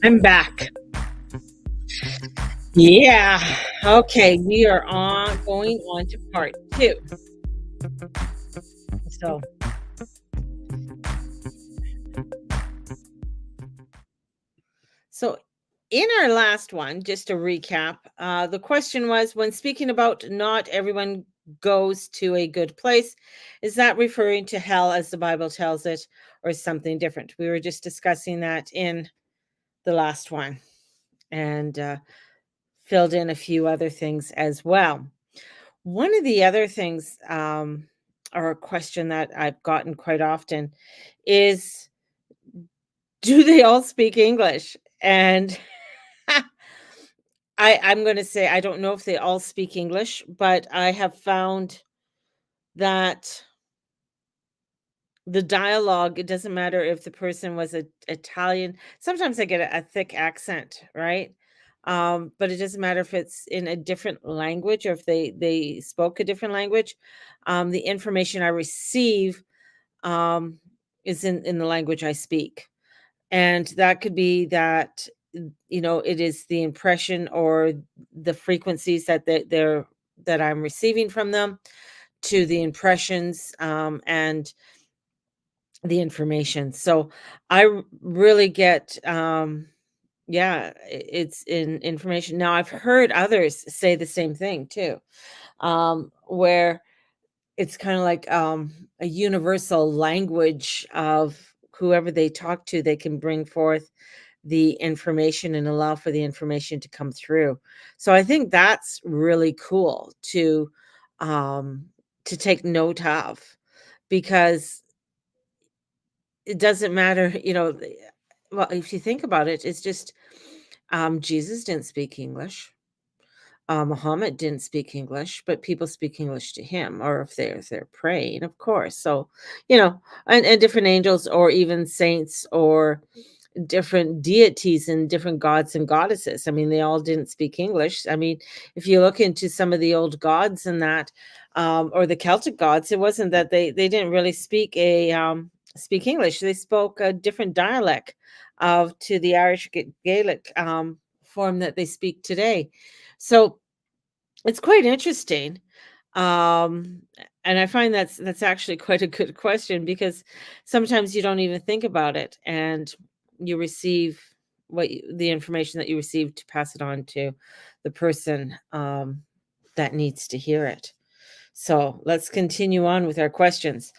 I'm back. Yeah. Okay. We are going on to part two. So, so in our last one, just to recap, the question was when speaking about not everyone goes to a good place, is that referring to hell as the Bible tells it, or something different? We were just discussing that in the last one and filled in a few other things as well. One of the other things, or a question that I've gotten quite often is, do they all speak English? And I'm going to say, I don't know if they all speak English, but I have found that the dialogue, it doesn't matter if the person was Italian. Sometimes I get a thick accent, right? But it doesn't matter if it's in a different language or if they spoke a different language. The information I receive um, is in the language I speak. And that could be that, it is the impression or the frequencies that I'm receiving from them to the impressions and the information. So really get, yeah, it's in information. Now, I've heard others say the same thing too, where it's kinda like, a universal language of whoever they talk to, they can bring forth the information and allow for the information to come through. So I think that's really cool um, to take note of, because it doesn't matter, well, if you think about it, it's just, Jesus didn't speak English. Muhammad didn't speak English, but people speak English to him, or if they're praying, of course. So, and different angels, or even saints, or different deities and different gods and goddesses. I mean, they all didn't speak English. I mean, if you look into some of the old gods and that, or the Celtic gods, it wasn't that they didn't really speak English. They spoke a different dialect of to the Irish Gaelic form that they speak today. So it's quite interesting. Um, and I find that's actually quite a good question, because sometimes you don't even think about it, and you receive the information that you receive to pass it on to the person that needs to hear it. So let's continue on with our questions.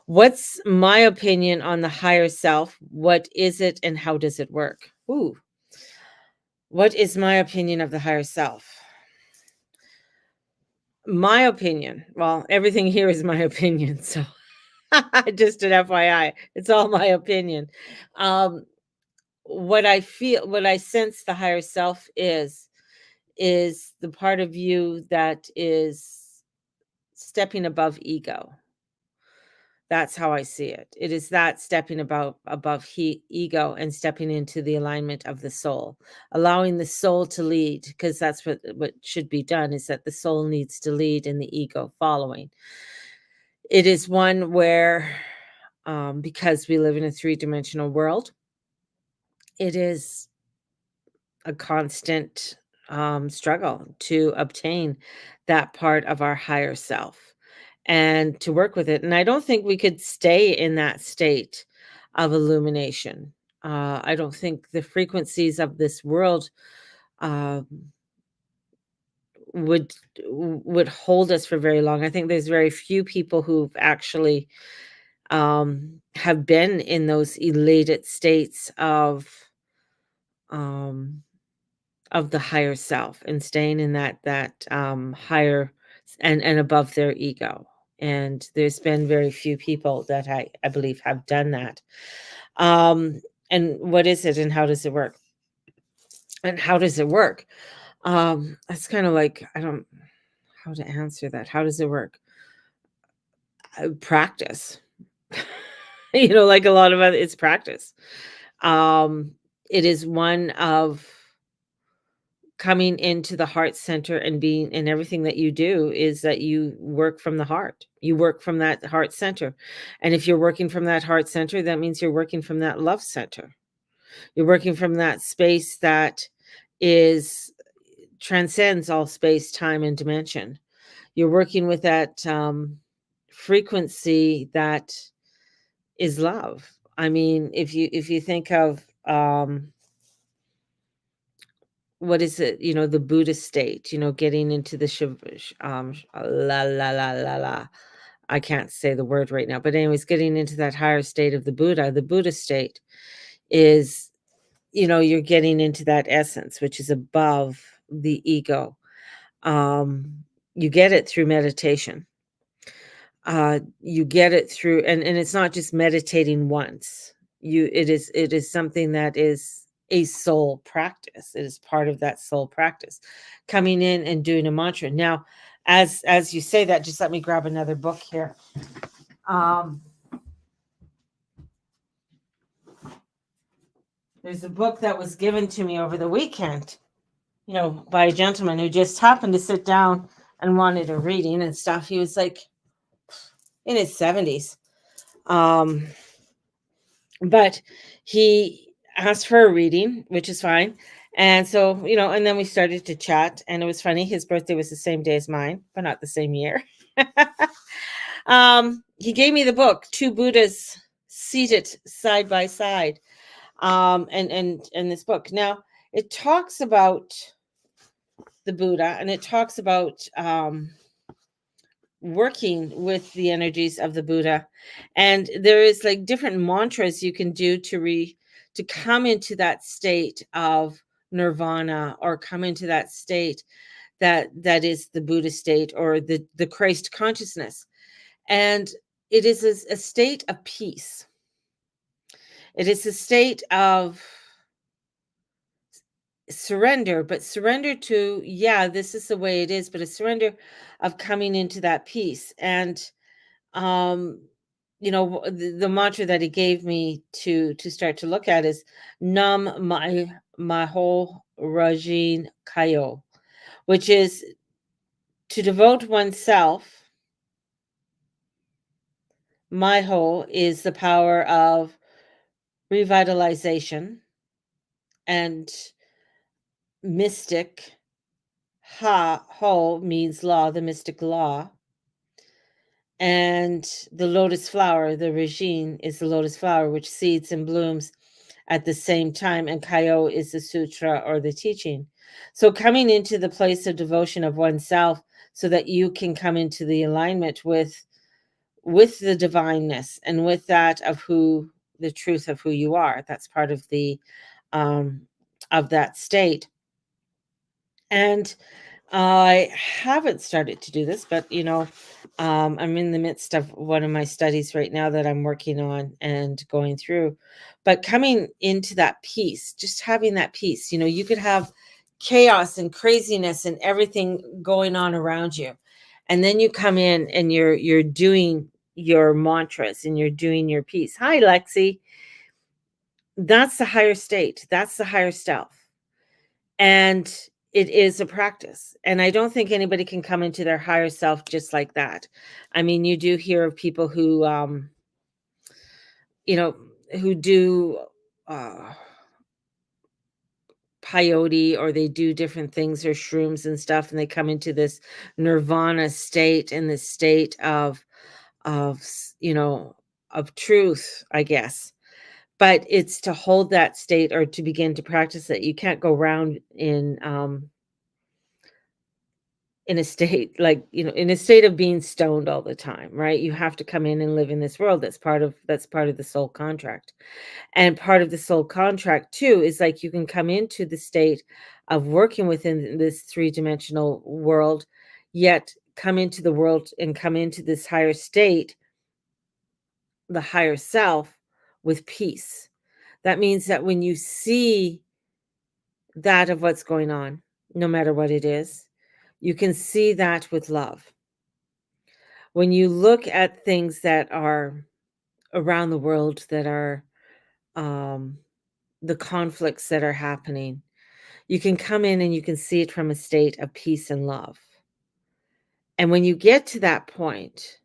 What's my opinion on the higher self? What is it and how does it work? Ooh, what is my opinion of the higher self? My opinion, well, everything here is my opinion, so just an FYI, it's all my opinion. Um, what I sense the higher self is the part of you that is stepping above ego. That's how I see it. It is that stepping above ego and stepping into the alignment of the soul, allowing the soul to lead, because that's what should be done, is that the soul needs to lead and the ego following. It is one where, because we live in a three-dimensional world, it is a constant struggle to obtain that part of our higher self and to work with it. And I don't think we could stay in that state of illumination. I don't think the frequencies of this world um, would would hold us for very long. I think there's very few people who've actually have been in those elated states um, of the higher self and staying in that higher and above their ego. And there's been very few people that I believe have done that. Um, and what is it and how does it work? And how does it work? It's kind of like, I don't how to answer that. How does it work? Practice. Like a lot of other, it's practice. Um, it is one of coming into the heart center and being, and everything that you do is that you work from the heart. You work from that heart center. And if you're working from that heart center, that means you're working from that love center. You're working from that space that is transcends all space, time, and dimension. You're working with that frequency that is love. I mean, if you think of what is it, the Buddhist state, getting into the la la la la la. I can't say the word right now, but anyways, getting into that higher state of the Buddha state is, you're getting into that essence, which is above the ego. Um, you get it through meditation. You get it through, and it's not just meditating once. It is something that is a soul practice. It is part of that soul practice. Coming in and doing a mantra. Now, as you say that, just let me grab another book here. Um, there's a book that was given to me over the weekend, by a gentleman who just happened to sit down and wanted a reading and stuff. He was like in his 70s. But he asked for a reading, which is fine. And so, and then we started to chat, and it was funny. His birthday was the same day as mine, but not the same year. He gave me the book, Two Buddhas Seated Side by Side. And this book. Now, it talks about the Buddha, and it talks about working with the energies of the Buddha. And there is like different mantras you can do to come into that state of nirvana, or come into that state that is the Buddha state, or the Christ consciousness. And it is a state of peace. It is a state of surrender, but surrender to, yeah, this is the way it is, but a surrender of coming into that peace. And um the mantra that he gave me to start to look at is Nam my whole Rajin Kayo, which is to devote oneself. My whole is the power of revitalization, and mystic. Ha ho means law, the mystic law. And the lotus flower, the regine, is the lotus flower, which seeds and blooms at the same time. And Kayo is the sutra, or the teaching. So coming into the place of devotion of oneself, so that you can come into the alignment with the divineness, and with that of the truth of who you are. That's part of the of that state. And I haven't started to do this, but I'm in the midst of one of my studies right now that I'm working on and going through. But coming into that peace, just having that peace, you could have chaos and craziness and everything going on around you. And then you come in and you're doing your mantras, and you're doing your peace. Hi, Lexi. That's the higher state. That's the higher self. And it is a practice. And I don't think anybody can come into their higher self just like that. I mean, you do hear of people you know, who do peyote, or they do different things, or shrooms and stuff, and they come into this nirvana state, and this state of truth, I guess. But it's to hold that state, or to begin to practice it. You can't go around in a state like, in a state of being stoned all the time, right? You have to come in and live in this world. That's part of the soul contract. And part of the soul contract too is like, you can come into the state of working within this three-dimensional world, yet come into the world and come into this higher state, the higher self, with peace. That means that when you see that of what's going on, no matter what it is, you can see that with love. When you look at things that are around the world, that are um, the conflicts that are happening, you can come in and you can see it from a state of peace and love. And when you get to that point,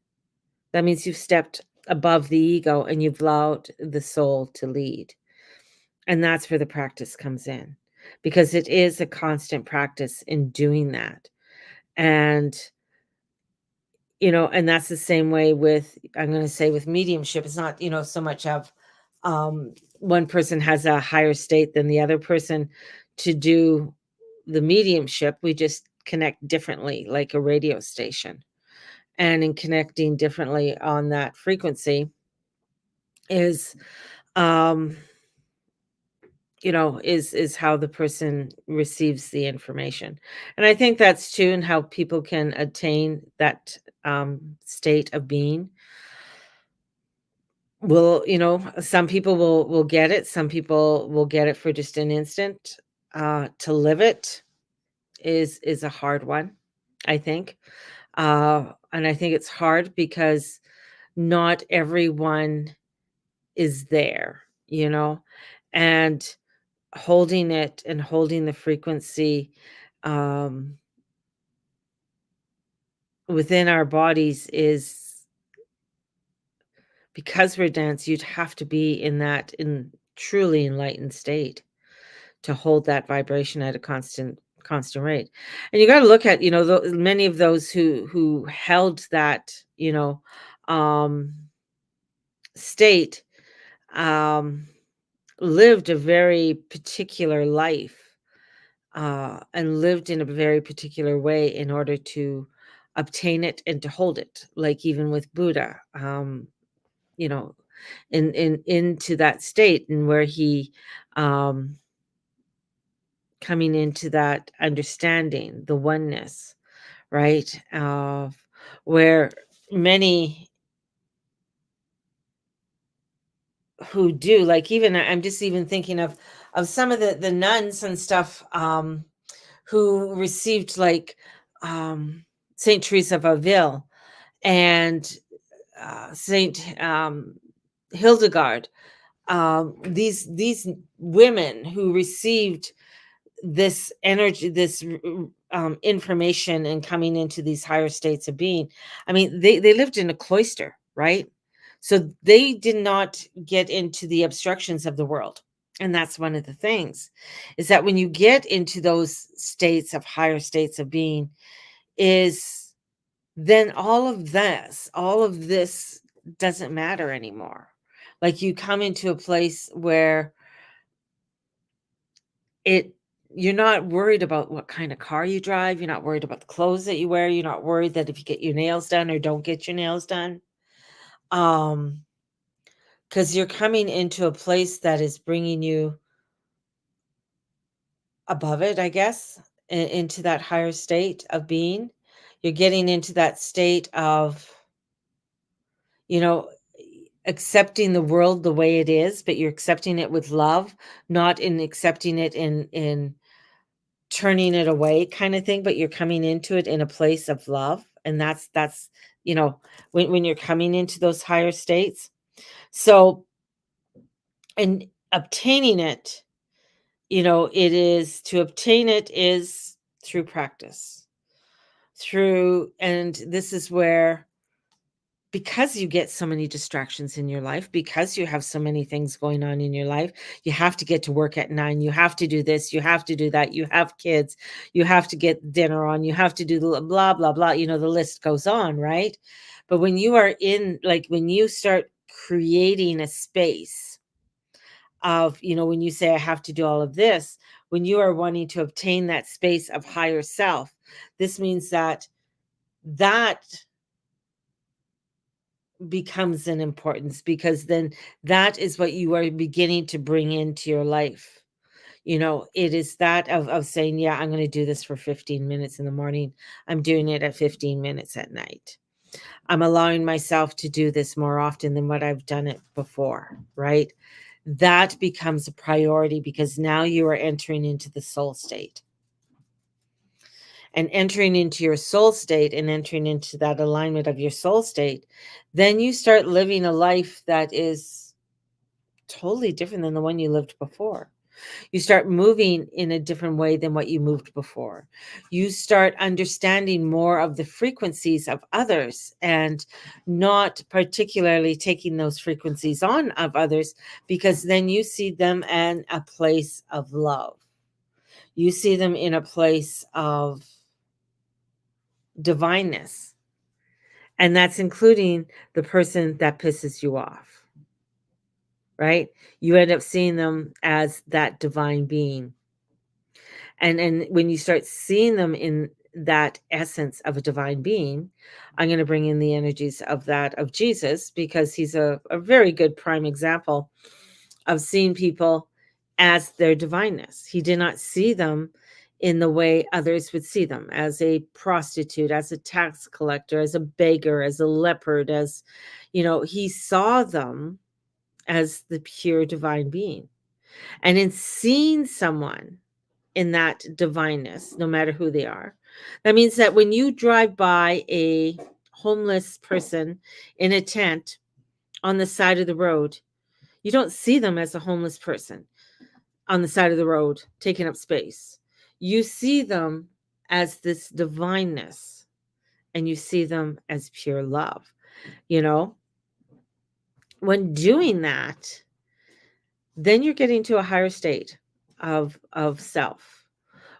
that means you've stepped above the ego, and you've allowed the soul to lead. And that's where the practice comes in, because it is a constant practice in doing that. And, and that's the same way with, I'm going to say, with mediumship. It's not, so much of one person has a higher state than the other person to do the mediumship. We just connect differently, like a radio station. And in connecting differently on that frequency is, um, is how the person receives the information. And I think that's too, and how people can attain that state of being. Some people will get it. Some people will get it for just an instant. To live it is a hard one, I think. And I think it's hard because not everyone is there, and holding it and holding the frequency um, within our bodies is, because we're dense, you'd have to be in that in truly enlightened state to hold that vibration at a constant rate. And you got to look at, many of those who held that, um state, um lived a very particular life, and lived in a very particular way in order to obtain it and to hold it. Like even with Buddha, you know, into that state, and where he, um, coming into that understanding, the oneness, right? Of where many who do, like, even I'm just even thinking of some of the nuns and stuff, who received, like, um, Saint Teresa of Avila and Saint Hildegard. These women who received this energy, this information, and coming into these higher states of being. I mean, they lived in a cloister, right? So they did not get into the obstructions of the world. And that's one of the things, is that when you get into those states of higher states of being, is then all of this doesn't matter anymore. Like, you come into a place where it you're not worried about what kind of car you drive, you're not worried about the clothes that you wear, you're not worried that if you get your nails done or don't get your nails done. Um, because you're coming into a place that is bringing you above it, I guess, into that higher state of being. You're getting into that state of, you know, accepting the world the way it is, but you're accepting it with love, not in accepting it in turning it away kind of thing, but you're coming into it in a place of love. And that's, when you're coming into those higher states. So, and obtaining it, it is, to obtain it is through practice. And this is where, because you get so many distractions in your life, because you have so many things going on in your life, you have to get to work at 9, you have to do this, you have to do that, you have kids, you have to get dinner on, you have to do the blah blah blah, the list goes on, right? But when you are in, like, when you start creating a space of, when you say I have to do all of this, when you are wanting to obtain that space of higher self, this means that becomes an importance, because then that is what you are beginning to bring into your life. It is that of saying, yeah, I'm going to do this for 15 minutes in the morning. I'm doing it at 15 minutes at night. I'm allowing myself to do this more often than what I've done it before, right? That becomes a priority, because now you are entering into the soul state. And entering into your soul state and entering into that alignment of your soul state, then you start living a life that is totally different than the one you lived before. You start moving in a different way than what you moved before. You start understanding more of the frequencies of others and not particularly taking those frequencies on of others, because then you see them in a place of love. You see them in a place of divineness. And that's including the person that pisses you off, right? You end up seeing them as that divine being. And when you start seeing them in that essence of a divine being, I'm going to bring in the energies of that of Jesus, because he's a very good prime example of seeing people as their divineness. He did not see them in the way others would see them, as a prostitute, as a tax collector, as a beggar, as a leopard, as, he saw them as the pure divine being. And in seeing someone in that divineness, no matter who they are, that means that when you drive by a homeless person in a tent on the side of the road, you don't see them as a homeless person on the side of the road taking up space. You see them as this divineness, and you see them as pure love. You know, when doing that, then you're getting to a higher state of self.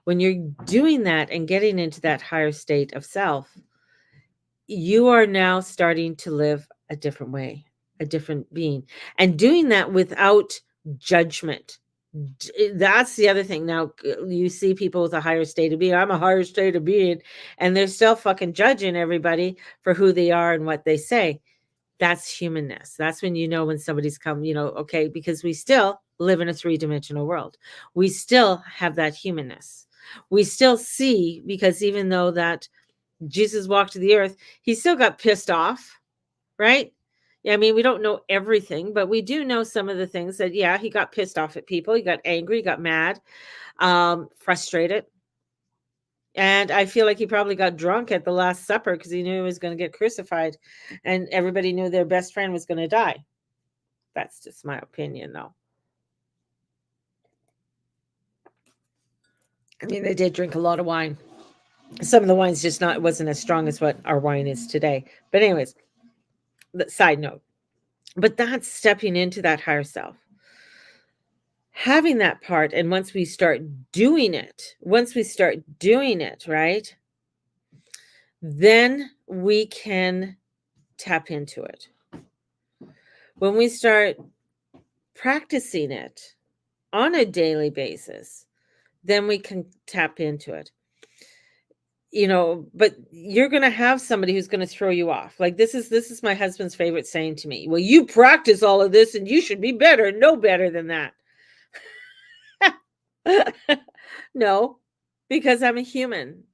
When you're doing that and getting into that higher state of self, you are now starting to live a different way, a different being, and doing that without judgment. That's the other thing. Now, you see people with a higher state of being. I'm a higher state of being, and they're still fucking judging everybody for who they are and what they say. That's humanness. That's when you know when somebody's come, okay, because we still live in a three-dimensional world. We still have that humanness. We still see, because even though that Jesus walked the earth, he still got pissed off, right? Yeah, I mean, we don't know everything, but we do know some of the things that, yeah, he got pissed off at people. He got angry, he got mad, frustrated. And I feel like he probably got drunk at the Last Supper because he knew he was going to get crucified, and everybody knew their best friend was going to die. That's just my opinion, though. I mean, they did drink a lot of wine. Some of the wine's just wasn't as strong as what our wine is today. But anyways, the side note. But that's stepping into that higher self. Having that part, and once we start doing it, right? Then we can tap into it. When we start practicing it on a daily basis, then we can tap into it. But you're going to have somebody who's going to throw you off. Like, this is my husband's favorite saying to me. Well, you practice all of this and you should be better, no better than that. No, because I'm a human,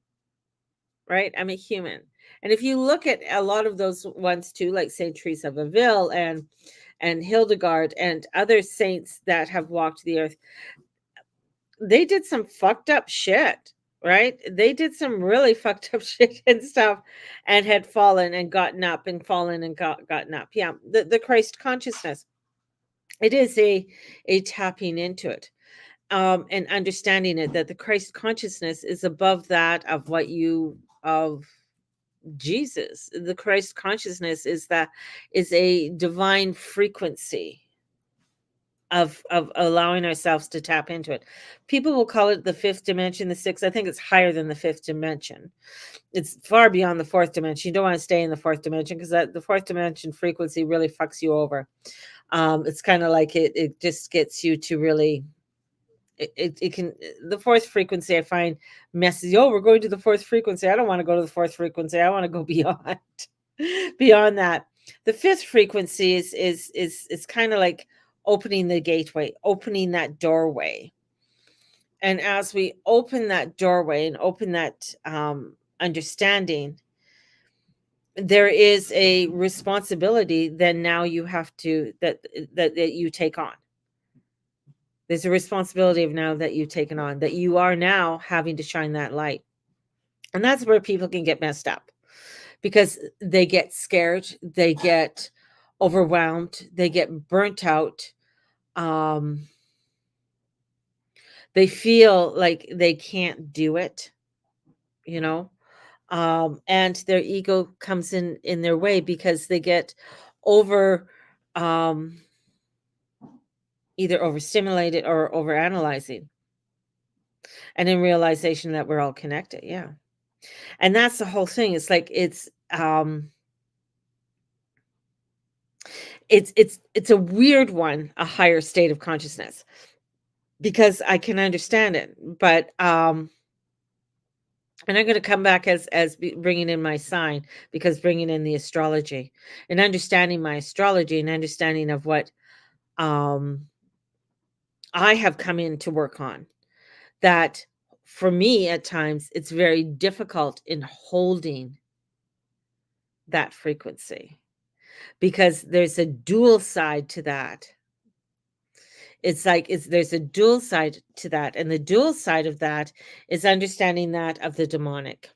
right? I'm a human. And if you look at a lot of those ones too, like Saint Teresa of Avila and Hildegard and other saints that have walked the earth, they did some fucked up shit, right? They did some really fucked up shit and stuff, and had fallen and gotten up, and fallen and gotten up. Yeah, the Christ consciousness. It is a tapping into it. And understanding it, that the Christ consciousness is above that of Jesus. The Christ consciousness is a divine frequency of allowing ourselves to tap into it. People will call it the fifth dimension, the sixth. I think it's higher than the fifth dimension. It's far beyond the fourth dimension. You don't want to stay in the fourth dimension, because the fourth dimension frequency really fucks you over. It's kind of like it just gets you to really it can, the fourth frequency I find messy. Oh, we're going to the fourth frequency. I don't want to go to the fourth frequency. I want to go beyond that. The fifth frequency is kind of like opening the gateway, opening that doorway. And as we open that doorway and open that understanding, there is a responsibility then now you have to that you take on. There's a responsibility of now that you've taken on, that you are now having to shine that light. And that's where people can get messed up, because they get scared, they get overwhelmed, they get burnt out. They feel like they can't do it, you know? And their ego comes in their way because they get over um either overstimulated or overanalyzing, and in realization that we're all connected. Yeah. And that's the whole thing. It's like it's a weird one, a higher state of consciousness, because I can understand it, but and I'm going to come back bringing in my sign, because bringing in the astrology and understanding my astrology and understanding of what um I have come in to work on, that for me at times it's very difficult in holding that frequency, because there's a dual side to that. It's like there's a dual side to that, and the dual side of that is understanding that of the demonic,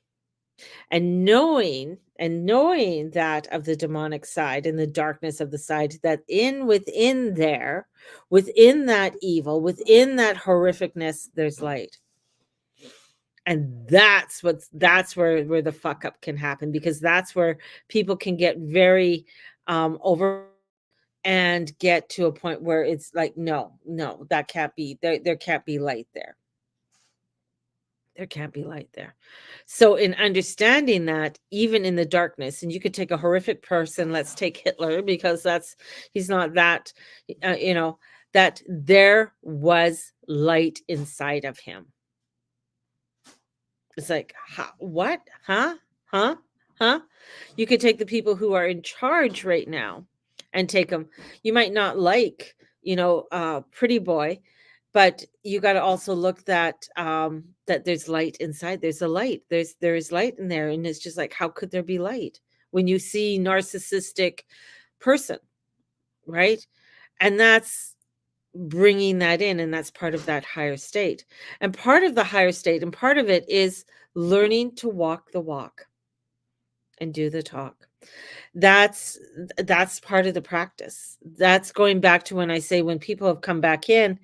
and knowing that of the demonic side and the darkness of the side, that within there, within that evil, within that horrificness, there's light. And that's where the fuck up can happen, because that's where people can get very over and get to a point where it's like, no, no, that can't be there can't be light there. There can't be light there. So in understanding that, even in the darkness, and you could take a horrific person, let's take Hitler, because he's not that, you know, that there was light inside of him. It's like, what? Huh? Huh? Huh? You could take the people who are in charge right now and take them. You might not like, Pretty Boy, but you got to also look that there's light inside. There's a light. There is light in there, and it's just like, how could there be light when you see narcissistic person, right? And that's bringing that in, and that's part of that higher state. And part of the higher state, and part of it is learning to walk the walk and do the talk. That's part of the practice. That's going back to when I say, when people have come back in,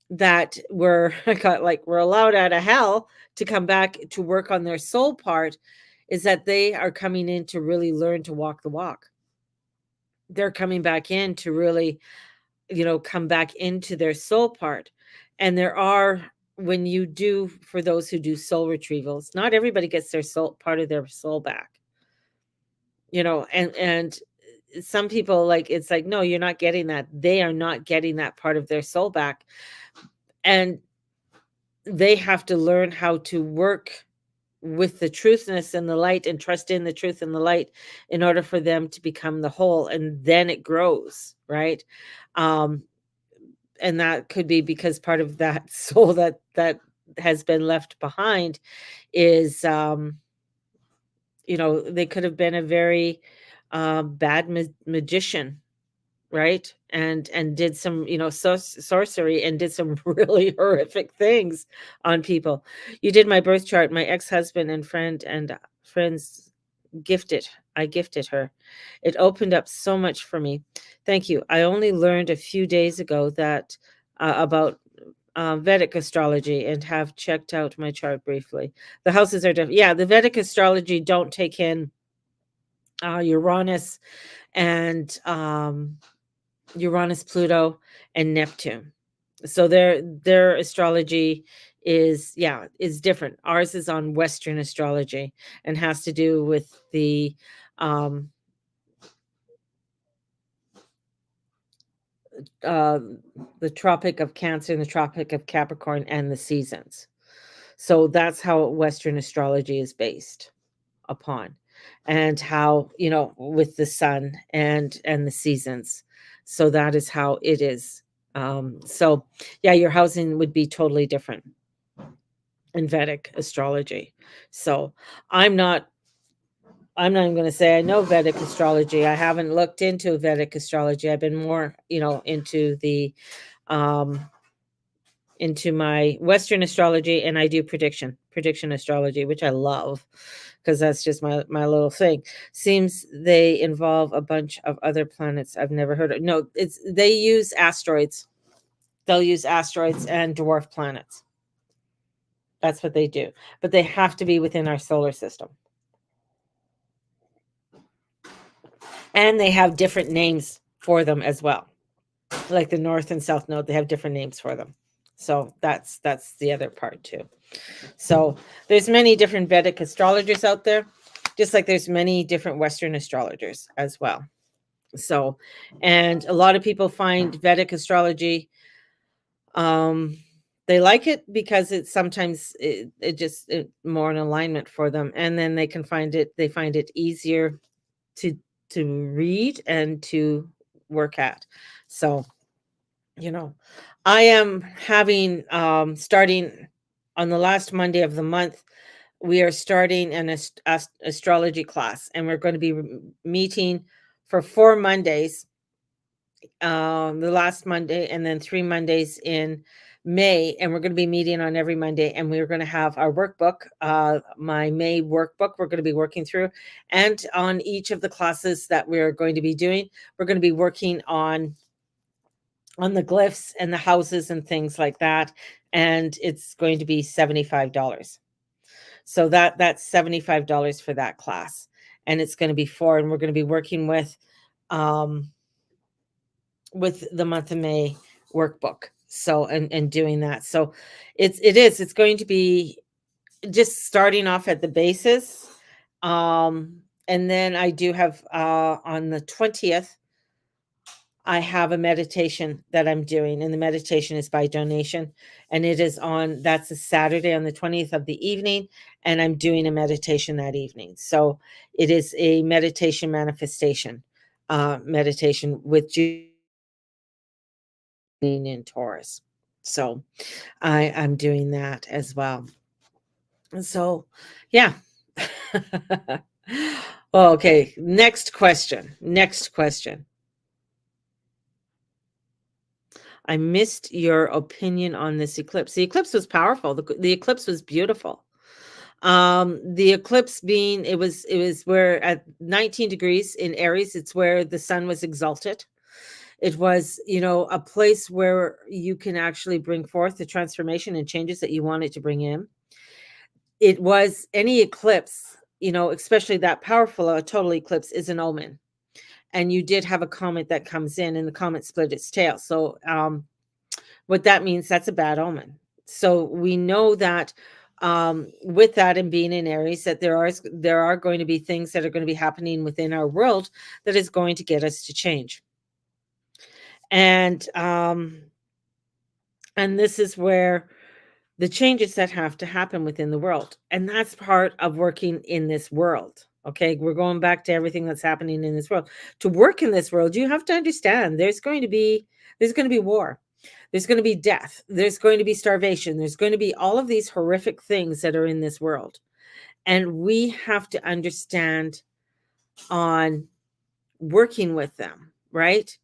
that we're allowed out of hell to come back to work on their soul part, is that they are coming in to really learn to walk the walk. They're coming back in to really, come back into their soul part. And there are, when you do, for those who do soul retrievals, not everybody gets their soul, part of their soul back, and some people, like, it's like, no, you're not getting that. They are not getting that part of their soul back. And they have to learn how to work with the truthness and the light, and trust in the truth and the light, in order for them to become the whole, and then it grows, right? um and that could be because part of that soul that has been left behind is, they could have been a very bad magician, right? And did some, sorcery, and did some really horrific things on people. You did my birth chart. My ex-husband and friends gifted I gifted her. It opened up so much for me. Thank you. I only learned a few days ago that about Vedic astrology, and have checked out my chart briefly. The houses are different. Yeah, the Vedic astrology don't take in Uranus and Uranus, Pluto, and Neptune. So their astrology is different. Ours is on Western astrology, and has to do with um uh the Tropic of Cancer and the Tropic of Capricorn and the seasons. So that's how Western astrology is based upon, and how, with the sun and the seasons. So that is how it is. So yeah, your housing would be totally different in Vedic astrology. So I'm not I'm not even going to say I know Vedic astrology. I haven't looked into Vedic astrology. I've been more, um into my Western astrology, and I do prediction astrology, which I love, because that's just my little thing. Seems they involve a bunch of other planets I've never heard of. No, they use asteroids. They'll use asteroids and dwarf planets. That's what they do. But they have to be within our solar system. And they have different names for them as well. Like the north and south node, they have different names for them. So that's the other part too. So there's many different Vedic astrologers out there, just like there's many different Western astrologers as well. So, and a lot of people find Vedic astrology, they like it because it's sometimes more in alignment for them, and then they find it easier to read and to work at. So, you know, I am having starting on the last Monday of the month, we are starting an astrology class, and we're going to be meeting for 4 Mondays, the last Monday and then 3 Mondays in May, and we're going to be meeting on every Monday, and we're going to have our workbook, my May workbook we're going to be working through, and on each of the classes that we're going to be doing, we're going to be working on the glyphs and the houses and things like that, and it's going to be $75. So that's $75 for that class, and it's going to be 4, and we're going to be working with the month of May workbook. So and doing that. So it's going to be just starting off at the basis. And then I do have on the 20th, I have a meditation that I'm doing, and the meditation is by donation, and that's a Saturday on the 20th of the evening, and I'm doing a meditation that evening. So it is a meditation manifestation, meditation with Jupiter in Taurus. So I'm doing that as well. So yeah. Okay, next question. I missed your opinion on this eclipse. The eclipse was powerful. The eclipse was beautiful. The eclipse being it was where at 19 degrees in Aries, it's where the sun was exalted. It was, a place where you can actually bring forth the transformation and changes that you wanted to bring in. It was any eclipse, especially that powerful, a total eclipse is an omen. And you did have a comet that comes in, and the comet split its tail. So what that means, that's a bad omen. So we know that with that and being in Aries, that there are going to be things that are going to be happening within our world that is going to get us to change. And this is where the changes that have to happen within the world. And that's part of working in this world. Okay, we're going back to everything that's happening in this world. To work in this world, you have to understand there's going to be war. There's going to be death. There's going to be starvation. There's going to be all of these horrific things that are in this world. And we have to understand on working with them, right?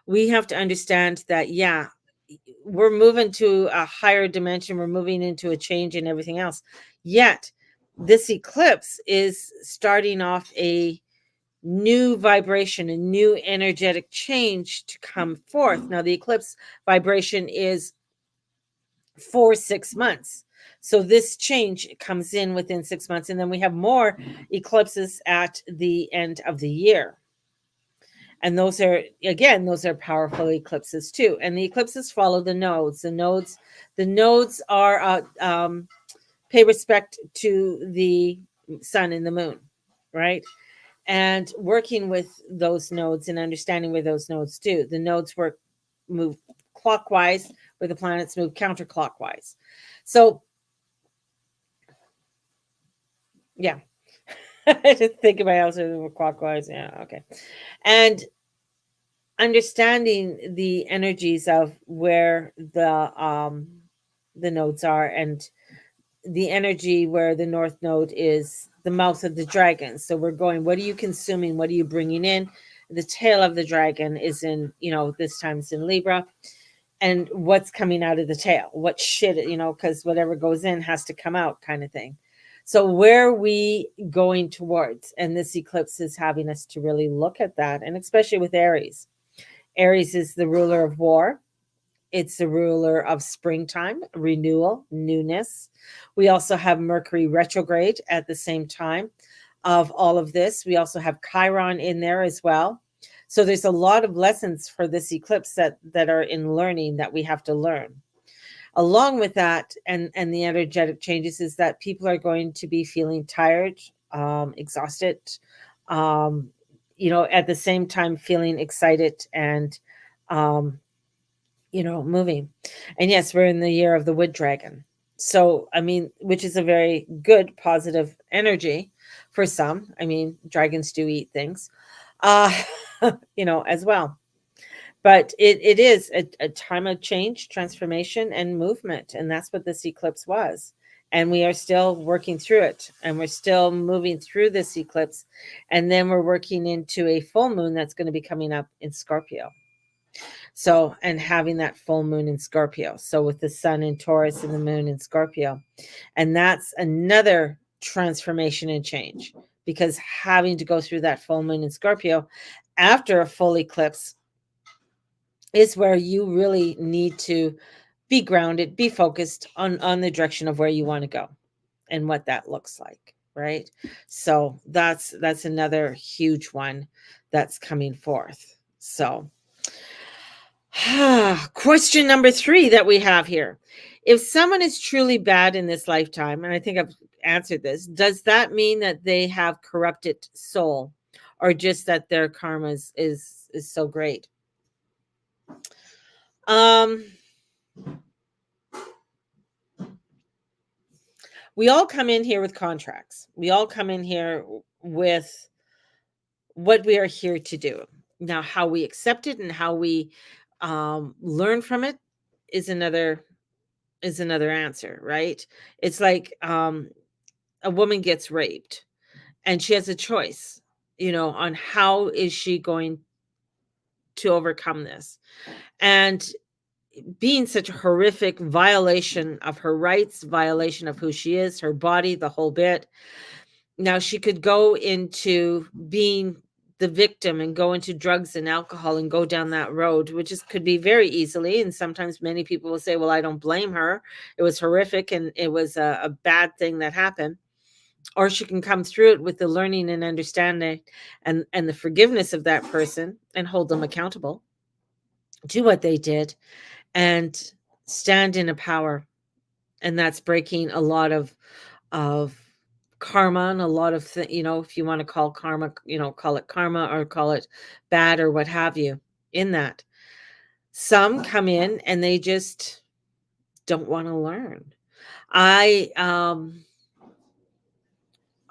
We have to understand that, yeah, we're moving to a higher dimension. We're moving into a change and everything else. Yet this eclipse is starting off a new vibration, a new energetic change to come forth. Now, the eclipse vibration is for 6 months. So this change comes in within 6 months, and then we have more eclipses at the end of the year. And those are powerful eclipses too. And the eclipses follow the nodes. The nodes are pay respect to the sun and the moon, right? And working with those nodes and understanding where those nodes do. The nodes move clockwise, where the planets move counterclockwise. So, yeah. I just think of my house clockwise. Yeah, okay. And understanding the energies of where the nodes are, and the energy where the north node is the mouth of the dragon. So we're going, what are you consuming? What are you bringing in? The tail of the dragon is in, this time it's in Libra. And what's coming out of the tail? What shit, because whatever goes in has to come out, kind of thing. So where are we going towards? And this eclipse is having us to really look at that. And especially with Aries. Aries is the ruler of war. It's the ruler of springtime, renewal, newness. We also have Mercury retrograde at the same time of all of this. We also have Chiron in there as well. So there's a lot of lessons for this eclipse that are in learning that we have to learn. Along with that, and the energetic changes is that people are going to be feeling tired, exhausted, um, at the same time feeling excited and um, moving. And yes, we're in the year of the wood dragon. So, I mean, which is a very good positive energy for some. I mean, dragons do eat things, uh, as well. But it is a time of change, transformation, and movement. And that's what this eclipse was. And we are still working through it. And we're still moving through this eclipse. And then we're working into a full moon that's going to be coming up in Scorpio. So, and having that full moon in Scorpio. So, with the sun in Taurus and the moon in Scorpio. And that's another transformation and change, because having to go through that full moon in Scorpio after a full eclipse is where you really need to be grounded, be focused on the direction of where you want to go and what that looks like, right? So that's another huge one that's coming forth. So question number 3 that we have here. If someone is truly bad in this lifetime, and I think I've answered this, does that mean that they have corrupted soul, or just that their karma is so great? Um we all come in here with contracts. We all come in here with what we are here to do. Now, how we accept it and how we learn from it is another answer, right? It's like a woman gets raped and she has a choice, on how is she going to overcome this. And being such a horrific violation of her rights, violation of who she is, her body, the whole bit. Now she could go into being the victim and go into drugs and alcohol and go down that road, which could be very easily. And sometimes many people will say, well, I don't blame her. It was horrific and it was a bad thing that happened. Or she can come through it with the learning and understanding and the forgiveness of that person and hold them accountable to what they did and stand in a power. And that's breaking a lot of karma and a lot of if you want to call karma, call it karma or call it bad or what have you. In that, some come in and they just don't want to learn. I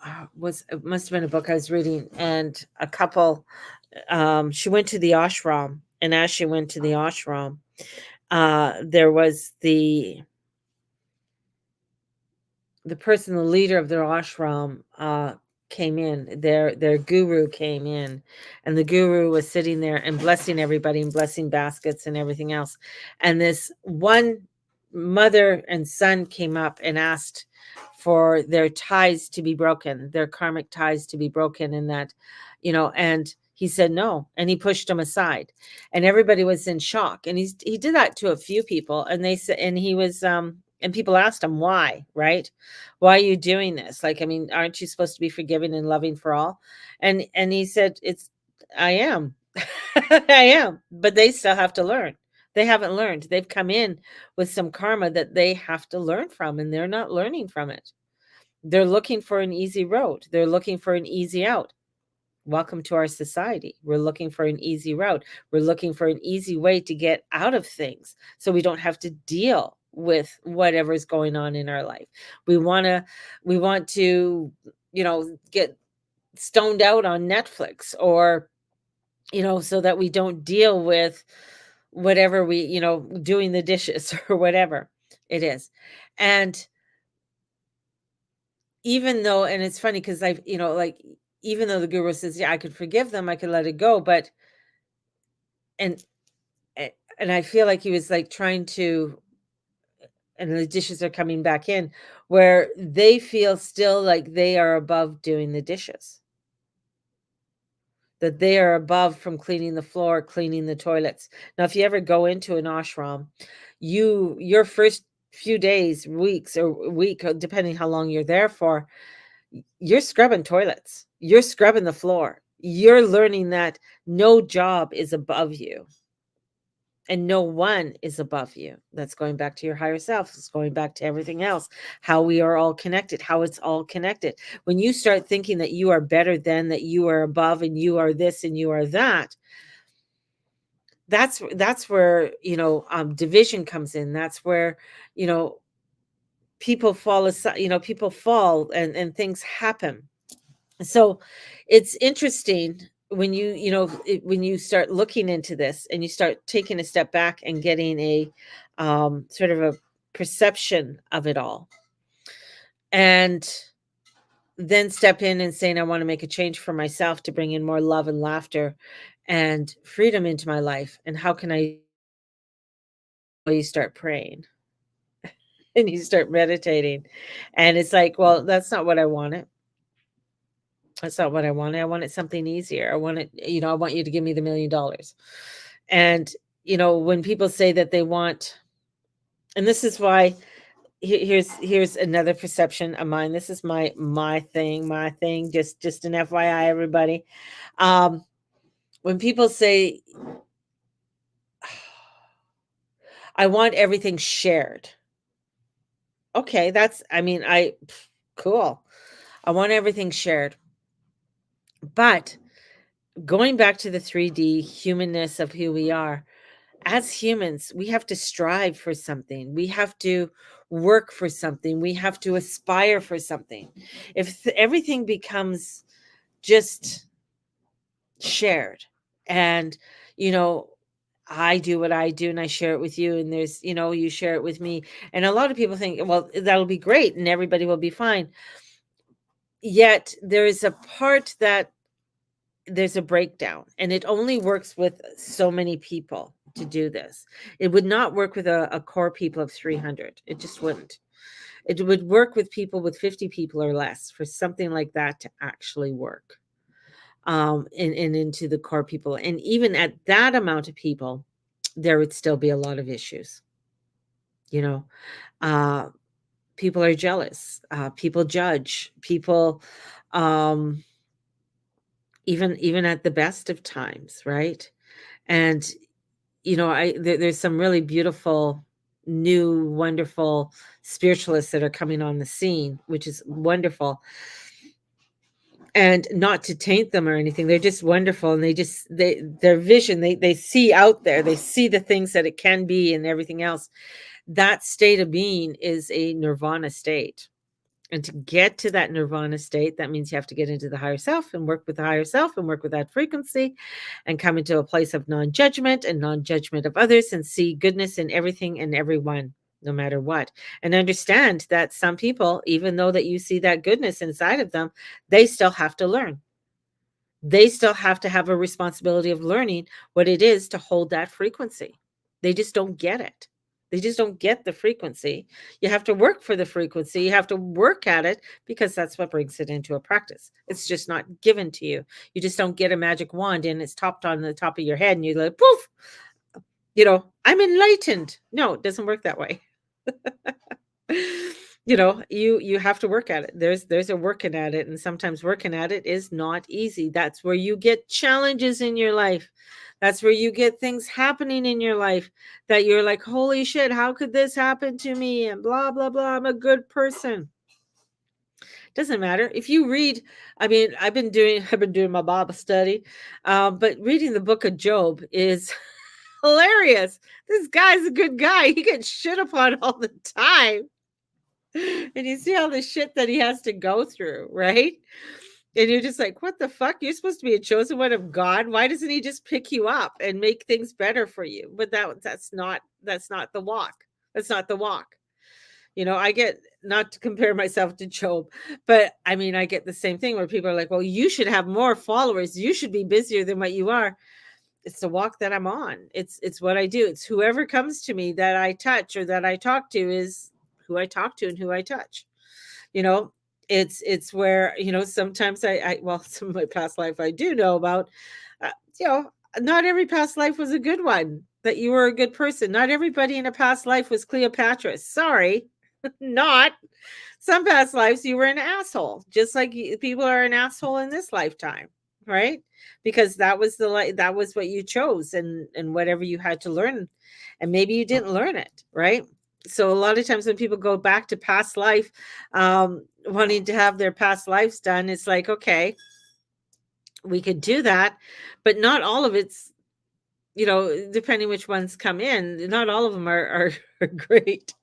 it must have been a book I was reading, and a couple, she went to the ashram, and as she went to the ashram, there was the person, the leader of their ashram, came in. Their guru came in, and the guru was sitting there and blessing everybody and blessing baskets and everything else. And this one mother and son came up and asked for their ties to be broken, their karmic ties to be broken, and that, and he said no, and he pushed them aside, and everybody was in shock. And he did that to a few people, and they said, and he was and people asked him why, right? Why are you doing this? Like, I mean, aren't you supposed to be forgiving and loving for all? And he said, I am. I am, but they still have to learn. They haven't learned. They've come in with some karma that they have to learn from, and they're not learning from it. They're looking for an easy road. They're looking for an easy out. Welcome to our society. We're looking for an easy route. We're looking for an easy way to get out of things so we don't have to deal with whatever's going on in our life. We want to, get stoned out on Netflix, or, so that we don't deal with whatever doing the dishes or whatever it is. And even though, and it's funny because I've, like, even though the guru says, yeah, I could forgive them, I could let it go, but and and I feel like he was like trying to, and the dishes are coming back in, where they feel still like they are above doing the dishes. that they are above from cleaning the floor, cleaning the toilets. Now, if you ever go into an ashram, your first few days, weeks, or week, depending how long you're there for, you're scrubbing toilets, you're scrubbing the floor, you're learning that no job is above you and no one is above you. That's going back to your higher self. It's going back to everything else, how we are all connected, how it's all connected. When you start thinking that you are better than, that you are above, and you are this and you are that, that's where, division comes in. That's where, you know, people fall aside, people fall, and things happen. So it's interesting when when you start looking into this and you start taking a step back and getting a sort of a perception of it all, and then step in and saying, I want to make a change for myself to bring in more love and laughter and freedom into my life. And how can I? Well, you start praying and you start meditating, and it's like, well, that's not what I wanted. That's not what I wanted. I wanted something easier. I wanted, I want you to give me the $1,000,000. And, when people say that they want, and this is why, here's another perception of mine. This is my thing, just an FYI, everybody. When people say, I want everything shared. Okay, cool. I want everything shared. But going back to the 3D humanness of who we are, as humans, we have to strive for something. We have to work for something. We have to aspire for something. If everything becomes just shared, and, you know, I do what I do and I share it with you, and you share it with me. And a lot of people think, well, that'll be great and everybody will be fine. Yet there is a part that there's a breakdown, and it only works with so many people to do this. It would not work with a core people of 300. It just wouldn't. It would work with people with 50 people or less for something like that to actually work. And into the core people. And even at that amount of people, there would still be a lot of issues. You know, uh, people are jealous. People judge. People, um, even at the best of times, right? And there's some really beautiful, new, wonderful spiritualists that are coming on the scene, which is wonderful. And not to taint them or anything, they're just wonderful, and their vision, they see out there, they see the things that it can be and everything else. That state of being is a nirvana state. And to get to that nirvana state, that means you have to get into the higher self and work with the higher self and work with that frequency and come into a place of non-judgment and non-judgment of others, and see goodness in everything and everyone, no matter what. And understand that some people, even though that you see that goodness inside of them, they still have to learn. They still have to have a responsibility of learning what it is to hold that frequency. They just don't get it. They just don't get the frequency. You have to work for the frequency. You have to work at it, because that's what brings it into a practice. It's just not given to you. You just don't get a magic wand and it's topped on the top of your head and you're like, poof, I'm enlightened. No, it doesn't work that way. You have to work at it. There's a working at it, and sometimes working at it is not easy. That's where you get challenges in your life. That's where you get things happening in your life that you're like, holy shit, how could this happen to me? And blah, blah, blah. I'm a good person. Doesn't matter. If you read, I've been doing my Bible study, but reading the book of Job is hilarious. This guy's a good guy. He gets shit upon all the time. And you see all the shit that he has to go through, right? And you're just like, what the fuck? You're supposed to be a chosen one of God. Why doesn't he just pick you up and make things better for you? But that's not the walk. That's not the walk. I get, not to compare myself to Job, but I get the same thing where people are like, well, you should have more followers. You should be busier than what you are. It's the walk that I'm on. It's what I do. It's whoever comes to me that I touch or that I talk to is who I talk to and who I touch. It's where, sometimes well, some of my past life I do know about, uh, you know, not every past life was a good one, that you were a good person. Not everybody in a past life was Cleopatra. Sorry, not. Some past lives you were an asshole, just like people are an asshole in this lifetime, right? Because that was what you chose, and whatever you had to learn, and maybe you didn't learn it, right? So a lot of times when people go back to past life, wanting to have their past lives done, it's like, okay, we could do that, but not all of it's, depending which ones come in, not all of them are great.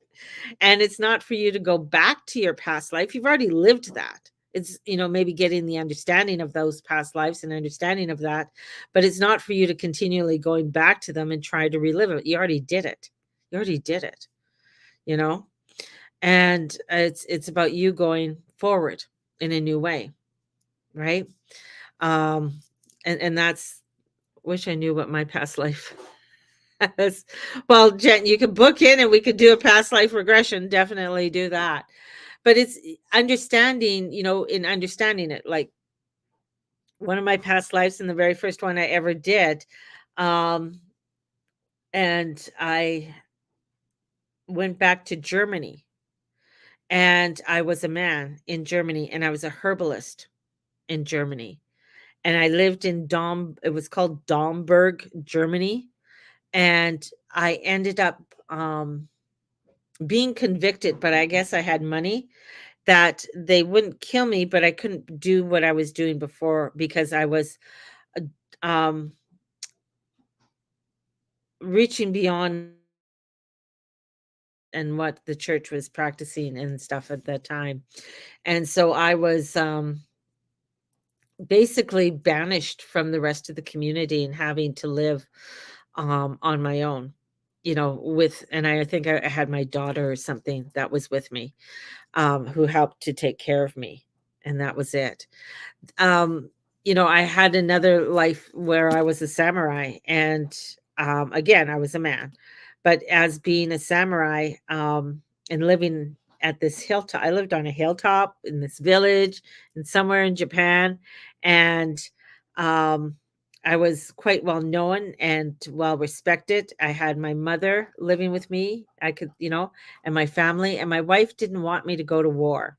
And it's not for you to go back to your past life. You've already lived that. It's, maybe getting the understanding of those past lives and understanding of that, but it's not for you to continually going back to them and try to relive it. You already did it. You already did it, you know? And it's about you going forward in a new way, right? Um and that's, wish I knew what my past life has. Well, Jen, you can book in and we could do a past life regression. Definitely do that. But it's understanding, in understanding it, like one of my past lives and the very first one I ever did, um, and I went back to Germany, and I was a man in Germany, and I was a herbalist in Germany, and I lived in it was called Domburg, Germany, and I ended up, being convicted, but I guess I had money that they wouldn't kill me, but I couldn't do what I was doing before because I was, um, reaching beyond and what the church was practicing and stuff at that time. And so I was, basically banished from the rest of the community and having to live, on my own, with, and I think I had my daughter or something that was with me, who helped to take care of me, and that was it. Um, I had another life where I was a samurai, and, again, I was a man. But as being a samurai, and living at this hilltop, I lived on a hilltop in this village and somewhere in Japan, and, um, I was quite well known and well respected. I had my mother living with me. I could, and my family, and my wife didn't want me to go to war.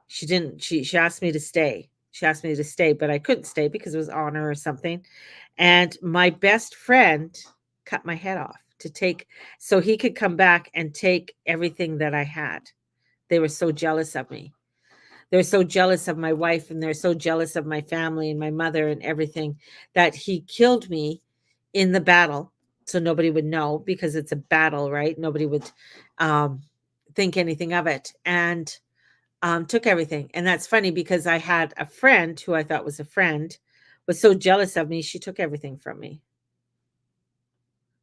She didn't she asked me to stay. She asked me to stay, but I couldn't stay because it was honor or something, and my best friend cut my head off to take, so he could come back and take everything that I had. They were so jealous of me. They're so jealous of my wife, and they're so jealous of my family and my mother and everything, that he killed me in the battle, so nobody would know because it's a battle, right? Nobody would, um, think anything of it, and took everything. And that's funny because I had a friend who I thought was a friend, was so jealous of me, she took everything from me.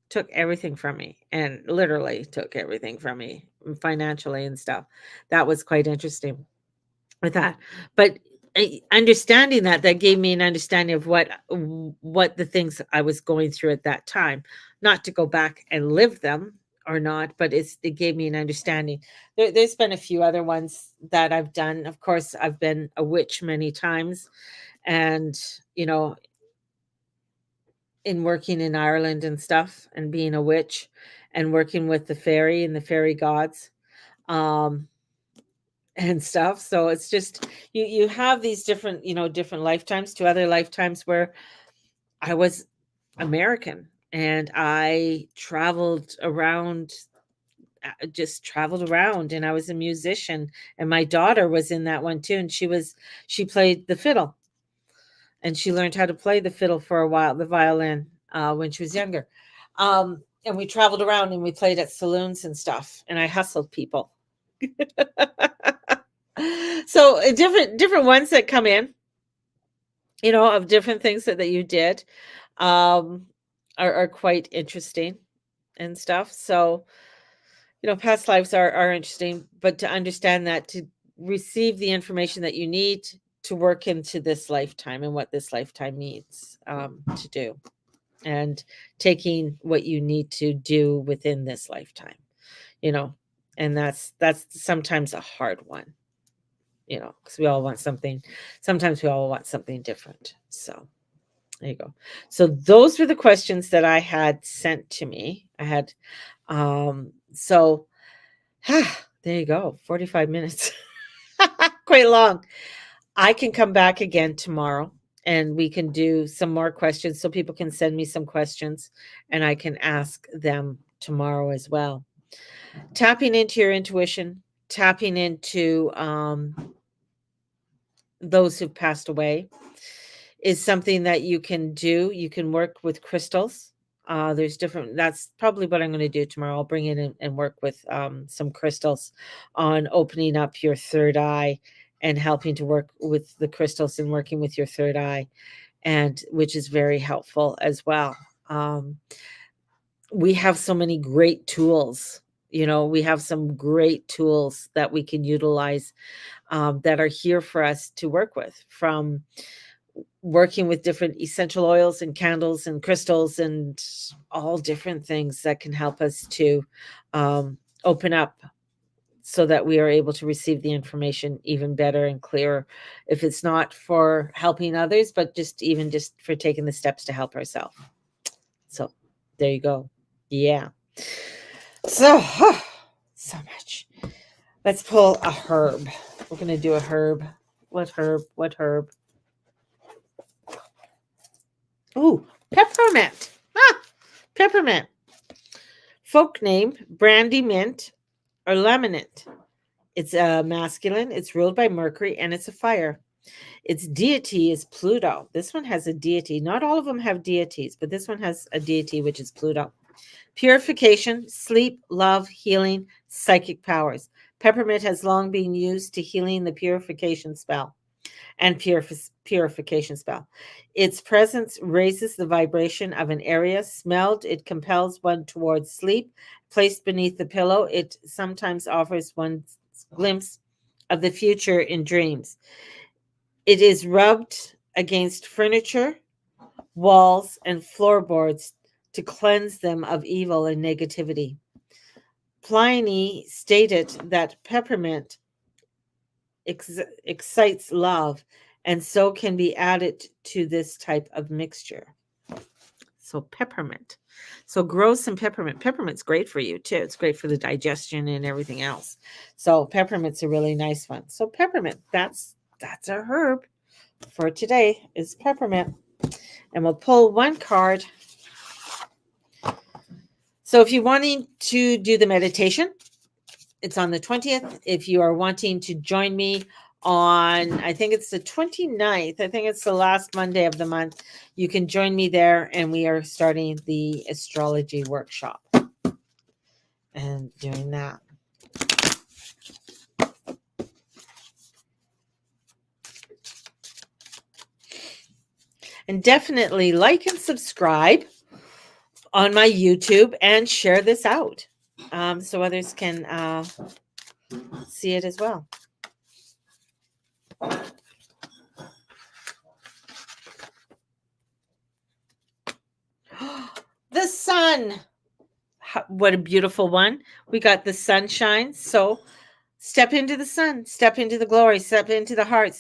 Took everything from me, and literally took everything from me, financially and stuff. That was quite interesting with that. But understanding that, that gave me an understanding of what the things I was going through at that time. Not to go back and live them or not, but it gave me an understanding. There's been a few other ones that I've done. Of course, I've been a witch many times, and you know, in working in Ireland and stuff, and being a witch, and working with the fairy and the fairy gods. Um, and stuff. So it's just, you have these different, different lifetimes to other lifetimes where I was American and I traveled around, just traveled around, and I was a musician, and my daughter was in that one too, and she played the fiddle, and she learned how to play the fiddle for a while, the violin, when she was younger. And we traveled around and we played at saloons and stuff, and I hustled people. So different ones that come in, of different things that you did, um, are quite interesting and stuff. So, past lives are interesting, but to understand that, to receive the information that you need to work into this lifetime and what this lifetime needs, to do, and taking what you need to do within this lifetime, you know, and that's sometimes a hard one. because we all want something. Sometimes we all want something different. So there you go. So those were the questions that I had sent to me. I had, so there you go, 45 minutes. Quite long. I can come back again tomorrow and we can do some more questions so people can send me some questions and I can ask them tomorrow as well. Tapping into your intuition, tapping into those who've passed away is something that you can do. You can work with crystals. There's different, that's probably what I'm going to do tomorrow. I'll bring in and work with some crystals on opening up your third eye and helping to work with the crystals and working with your third eye, and which is very helpful as well. We have so many great tools. We have some great tools that we can utilize that are here for us to work with, from working with different essential oils and candles and crystals and all different things that can help us to open up so that we are able to receive the information even better and clearer, if it's not for helping others, but just for taking the steps to help ourselves. So there you go. Yeah. So much. Let's pull a herb. We're going to do a herb. What herb? Ooh, peppermint. Peppermint. Folk name, brandy mint or lemonint. It's masculine, it's ruled by Mercury, and it's a fire. Its deity is Pluto. This one has a deity. Not all of them have deities, but this one has a deity, which is Pluto. Purification, sleep, love, healing, psychic powers. Peppermint has long been used to healing the purification spell and purification spell. Its presence raises the vibration of an area. Smelled, it compels one towards sleep. Placed beneath the pillow, it sometimes offers one glimpse of the future in dreams. It is rubbed against furniture, walls, and floorboards to cleanse them of evil and negativity. Pliny stated that peppermint excites love, and so can be added to this type of mixture. So peppermint. So grow some peppermint. Peppermint's great for you too. It's great for the digestion and everything else. So peppermint's a really nice one. So peppermint, that's our herb for today, is peppermint. And we'll pull one card. So if you're wanting to do the meditation, it's on the 20th. If you are wanting to join me on, I think it's the 29th, I think it's the last Monday of the month, you can join me there, and we are starting the astrology workshop and doing that. And definitely like and subscribe on my YouTube and share this out so others can see it as well. The sun. What a beautiful one. We got the sunshine. So step into the sun, step into the glory, step into the heart,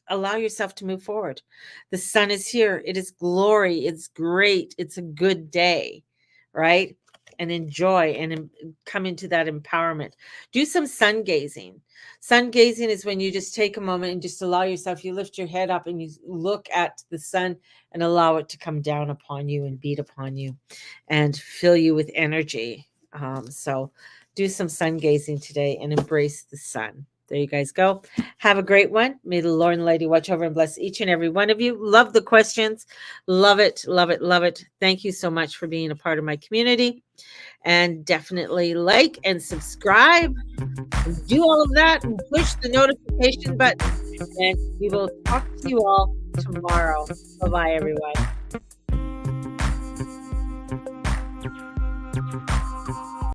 allow yourself to move forward. The sun is here. It is glory. It's great. It's a good day, right? And enjoy and come into that empowerment. Do some sun gazing. Sun gazing is when you just take a moment and just allow yourself, you lift your head up and you look at the sun and allow it to come down upon you and beat upon you and fill you with energy. So do some sun gazing today and embrace the sun. There you guys go. Have a great one. May the Lord and Lady watch over and bless each and every one of you. Love the questions. Love it. Love it. Love it. Thank you so much for being a part of my community. And definitely like and subscribe. Do all of that and push the notification button. And we will talk to you all tomorrow. Bye-bye, everyone.